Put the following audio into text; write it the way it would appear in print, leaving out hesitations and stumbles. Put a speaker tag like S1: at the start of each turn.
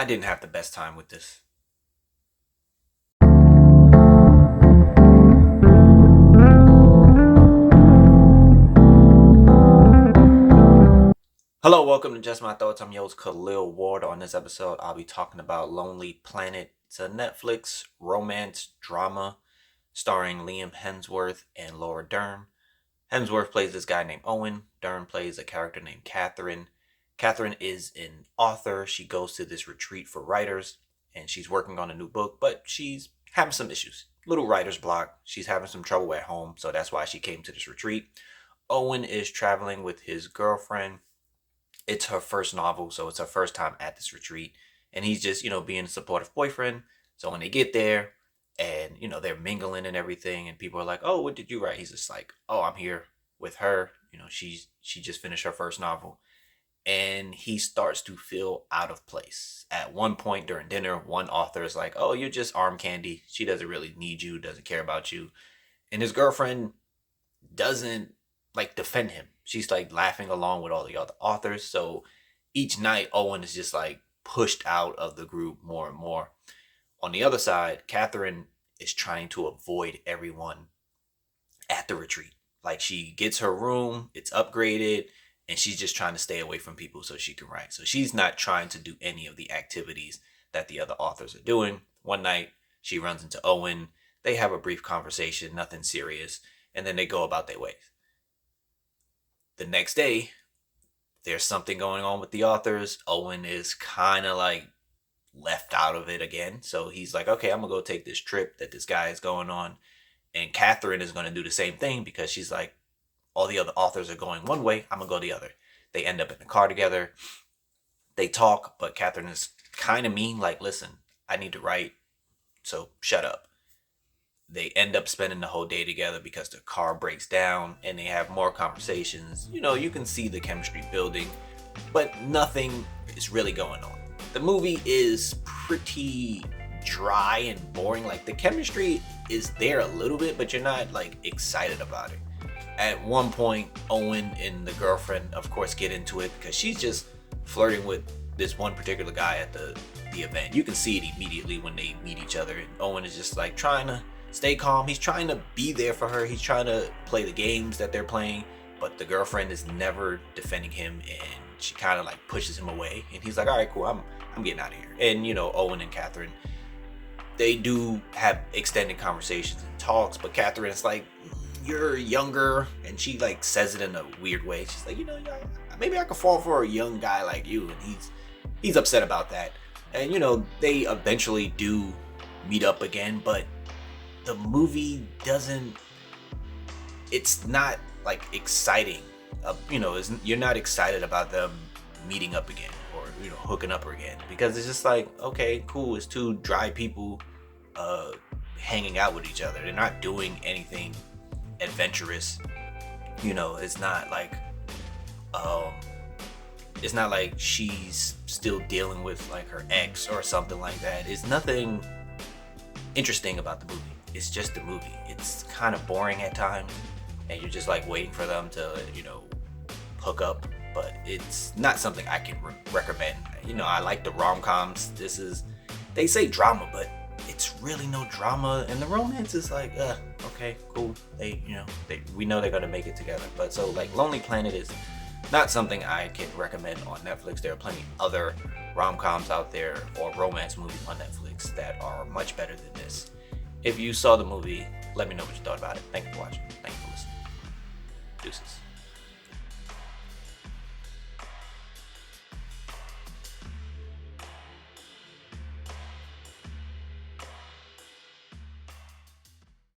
S1: I didn't have the best time with this. Hello, welcome to Just My Thoughts. I'm your host, Khaleel Ward. On this episode, I'll be talking about Lonely Planet. It's a Netflix romance drama starring Liam Hemsworth and Laura Dern. Hemsworth plays this guy named Owen. Dern plays a character named Catherine. Catherine is an author. She goes to this retreat for writers, and she's working on a new book, but she's having some issues. Little writer's block. She's having some trouble at home, so that's why she came to this retreat. Owen is traveling with his girlfriend. It's her first novel, so it's her first time at this retreat. And he's just, being a supportive boyfriend. So when they get there and, they're mingling and everything, and people are like, oh, what did you write? He's just like, oh, I'm here with her. She just finished her first novel. And he starts to feel out of place. At one point during dinner, one author is like, oh, you're just arm candy. She doesn't really need you, doesn't care about you. And his girlfriend doesn't defend him. She's laughing along with all the other authors. So each night Owen is just pushed out of the group more and more. On the other side, Catherine is trying to avoid everyone at the retreat. She gets her room, it's upgraded, and she's just trying to stay away from people so she can write. So she's not trying to do any of the activities that the other authors are doing. One night she runs into Owen. They have a brief conversation, nothing serious, and then they go about their ways. The next day, there's something going on with the authors. Owen is kind of left out of it again. So he's like, okay, I'm going to go take this trip that this guy is going on. And Catherine is going to do the same thing because she's like, all the other authors are going one way, I'm going to go the other. They end up in the car together. They talk, but Catherine is kind of mean, listen, I need to write, so shut up. They end up spending the whole day together because the car breaks down, and they have more conversations. You can see the chemistry building, but nothing is really going on. The movie is pretty dry and boring. The chemistry is there a little bit, but you're not excited about it. At one point, Owen and the girlfriend, of course, get into it because she's just flirting with this one particular guy at the event. You can see it immediately when they meet each other, and Owen is just trying to stay calm. He's trying to be there for her. He's trying to play the games that they're playing, but the girlfriend is never defending him, and she kind of pushes him away. And he's like, all right, cool, I'm getting out of here. And Owen and Catherine, they do have extended conversations and talks, but Catherine is like, you're younger, and she says it in a weird way. She's like, maybe I could fall for a young guy like you, and he's upset about that. And they eventually do meet up again, but the movie it's not exciting. You're not excited about them meeting up again or hooking up again, because it's just okay, cool, it's two dry people hanging out with each other. They're not doing anything adventurous. It's not like she's still dealing with her ex or something like that. It's nothing interesting about the movie. It's just the movie. It's kind of boring at times, and you're just waiting for them to hook up, but it's not something I can recommend. I like the rom-coms. They say drama, but it's really no drama, and the romance is okay, cool. We know they're gonna make it together. But so Lonely Planet is not something I can recommend on Netflix. There are plenty other rom-coms out there or romance movies on Netflix that are much better than this. If you saw the movie, let me know what you thought about it. Thank you for watching. Thank you for listening. Deuces.